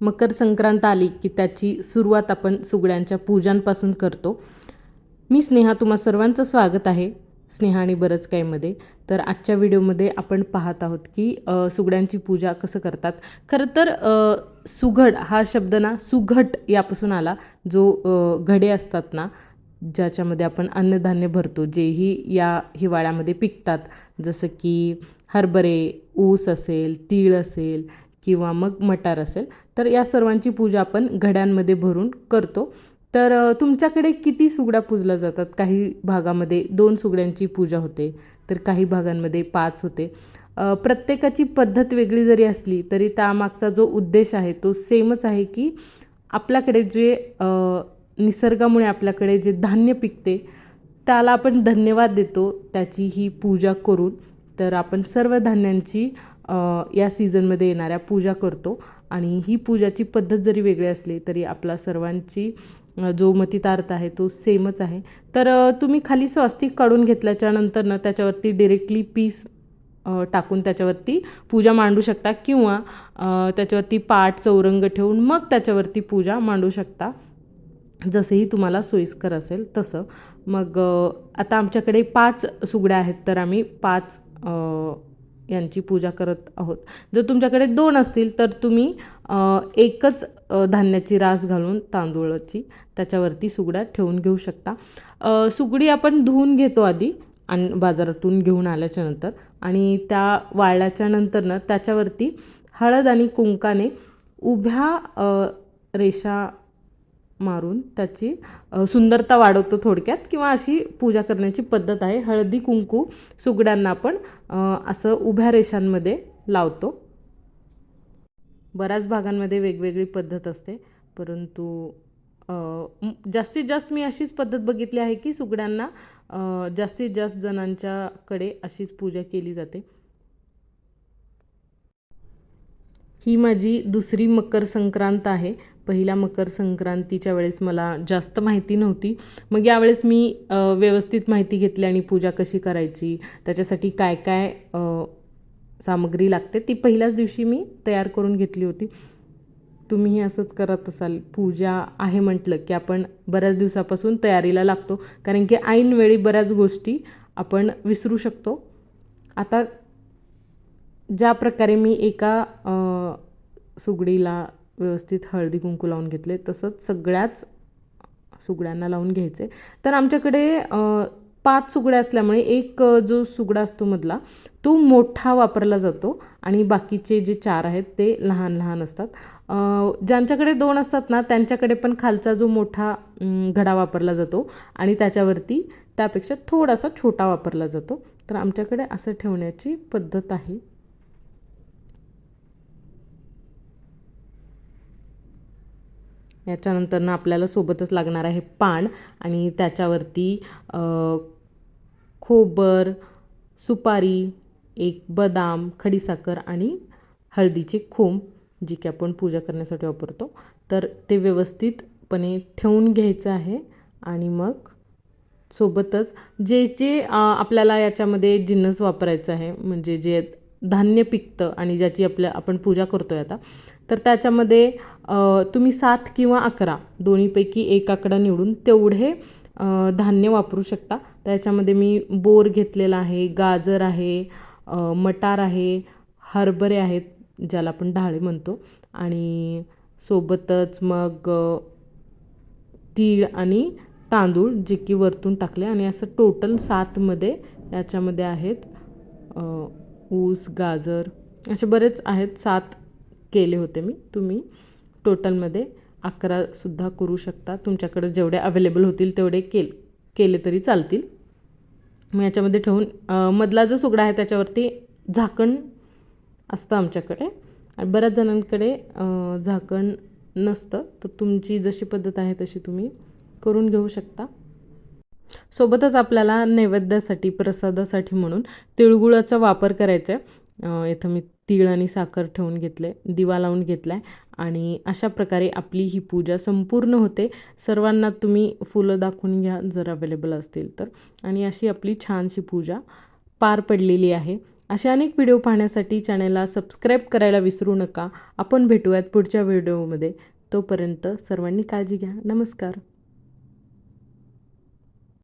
मकर संक्रांत आली की त्याची सुरुवात आपण सुगड्यांच्या पूजांपासून करतो. मी स्नेहा, तुम्हा सर्वांचं स्वागत आहे स्नेहा आणि बरंच काहीमध्ये. तर आजच्या व्हिडिओमध्ये आपण पाहत आहोत की सुगड्यांची पूजा कसं करतात. खरं तर सुघड हा शब्द ना सुघट यापासून आला, जो घडे असतात ना ज्याच्यामध्ये आपण अन्नधान्य भरतो, जेही या हिवाळ्यामध्ये पिकतात, जसं की हरभरे, ऊस असेल, तीळ असेल किंवा मग मटार असेल, तर या सर्वांची पूजा आपण घड्यांमध्ये भरून करतो. तर तुमच्याकडे किती सुगड्या पूजल्या जातात? काही भागामध्ये 2 सुगड्यांची पूजा होते, तर काही भागांमध्ये 5 होते. प्रत्येकाची पद्धत वेगळी जरी असली तरी त्यामागचा जो उद्देश आहे तो सेमच आहे, की आपल्याकडे जे निसर्गामुळे आपल्याकडे जे धान्य पिकते त्याला आपण धन्यवाद देतो त्याची ही पूजा करून. तर आपण सर्व धान्यांची या सीझनमध्ये येणाऱ्या पूजा करतो आणि ही पूजाची पद्धत जरी वेगळी असली तरी आपला सर्वांची जो मतितार्थ आहे तो सेमच आहे. तर तुम्ही खाली स्वास्तिक काढून घेतल्याच्या नंतर ना त्याच्यावरती डिरेक्टली पीस टाकून त्याच्यावरती पूजा मांडू शकता, किंवा त्याच्यावरती पाट चौरंग ठेवून मग त्याच्यावरती पूजा मांडू शकता, जसेही तुम्हाला सोयीस्कर असेल तसं. मग आता आमच्याकडे 5 सुगड्या आहेत, तर आम्ही 5 यांची पूजा करत आहोत. जर तुमच्याकडे 2 असतील तर तुम्ही एकच धान्याची रास घालून तांदूळाची त्याच्यावरती सुगड्या ठेवून घेऊ शकता. सुगडी आपण धुवून घेतो आधी आणि बाजारातून घेऊन आल्याच्यानंतर, आणि त्या वाळल्याच्या नंतर ना त्याच्यावरती हळद आणि कुंकाने उभ्या रेषा मारून त्याची सुंदरता वाढवतो थोडक्यात, किंवा अशी पूजा करण्याची पद्धत आहे. हळदी कुंकू सुगड्यांना आपण असं उभ्या रेषांमध्ये लावतो. बऱ्याच भागांमध्ये वेगवेगळी पद्धत असते, परंतु जास्तीत जास्त मी अशीच पद्धत बघितली आहे की सुगड्यांना जास्तीत जास्त जणांच्याकडे अशीच पूजा केली जाते. ही माझी दुसरी मकर संक्रांत आहे. पहिल्या मकर संक्रांतीच्या वेळेस मला जास्त माहिती नव्हती. मग यावेळेस मी व्यवस्थित माहिती घेतली आणि पूजा कशी करायची, त्याच्यासाठी काय काय सामग्री लागते ती पहिल्याच दिवशी मी तयार करून घेतली होती. तुम्हीही असंच करत असाल. पूजा आहे म्हटलं की आपण बऱ्याच दिवसापासून तयारीला लागतो, कारण की ऐनवेळी बऱ्याच गोष्टी आपण विसरू शकतो. आता ज्या प्रकारे मी एका सुगडीला व्यवस्थित हळदी कुंकू लावून घेतले, तसंच सगळ्याच सुगड्यांना लावून घ्यायचे. तर आमच्याकडे 5 सुगड्या असल्यामुळे एक जो सुगडा असतो मधला तो मोठा वापरला जातो आणि बाकीचे जे 4 आहेत ते लहान लहान असतात. ज्यांच्याकडे 2 असतात ना त्यांच्याकडे पण खालचा जो मोठा घडा वापरला जातो आणि त्याच्यावरती त्यापेक्षा थोडासा छोटा वापरला जातो. तर आमच्याकडे असं ठेवण्याची पद्धत आहे. याच्यानंतर ना आपल्याला सोबतच लागणार आहे पान, आणि त्याच्यावरती खोबर, सुपारी, एक बदाम, खडीसाखर आणि हळदीचे खोम, जी की आपण पूजा करण्यासाठी वापरतो. तर ते व्यवस्थितपणे ठेवून घ्यायचं आहे. आणि मग सोबतच जे जे आपल्याला याच्यामध्ये जिन्नस वापरायचं आहे, म्हणजे जे धान्य पिकतं आणि ज्याची आपण पूजा करतो आहे आता, तर त्याच्यामध्ये तुम्ही 7 किंवा 11 दोन्हीपैकी एक आकडा निवडून तेवढे धान्य वापरू शकता. त्याच्यामध्ये मी बोर घेतलेला आहे, गाजर आहे, मटार आहे, हरभरे आहेत ज्याला आपण डाळे म्हणतो, आणि सोबतच मग तीळ आणि तांदूळ जे की वरतून टाकले, आणि असं टोटल 7मध्ये याच्यामध्ये आहेत ऊस, गाजर असे बरेच आहेत. 7 केले होते मी. तुम्ही टोटलमध्ये 11सुद्धा करू शकता. तुमच्याकडे जेवढे अवेलेबल होतील तेवढे केले तरी चालतील. मग याच्यामध्ये ठेवून मधला जो सुगडा आहे त्याच्यावरती झाकण असतं आमच्याकडे, आणि बऱ्याच जणांकडे झाकण नसतं. तर तुमची जशी पद्धत आहे तशी तुम्ही करून घेऊ शकता. सोबतच आपल्याला नैवेद्यासाठी, प्रसादासाठी म्हणून तिळगुळाचा वापर करायचा आहे. इथं मी तीळ आणि साखर ठेवून घेतले, दिवा लावून घेतला आहे, आणि अशा प्रकारे आपली ही पूजा संपूर्ण होते. सर्वांना तुम्ही फुलं दाखवून घ्या जर अवेलेबल असतील तर. आणि अशी आपली छानशी पूजा पार पडलेली आहे. अशा अनेक व्हिडिओ पाहण्यासाठी चॅनलला सबस्क्राईब करायला विसरू नका. आपण भेटूयात पुढच्या व्हिडिओमध्ये. तोपर्यंत सर्वांनी काळजी घ्या. नमस्कार.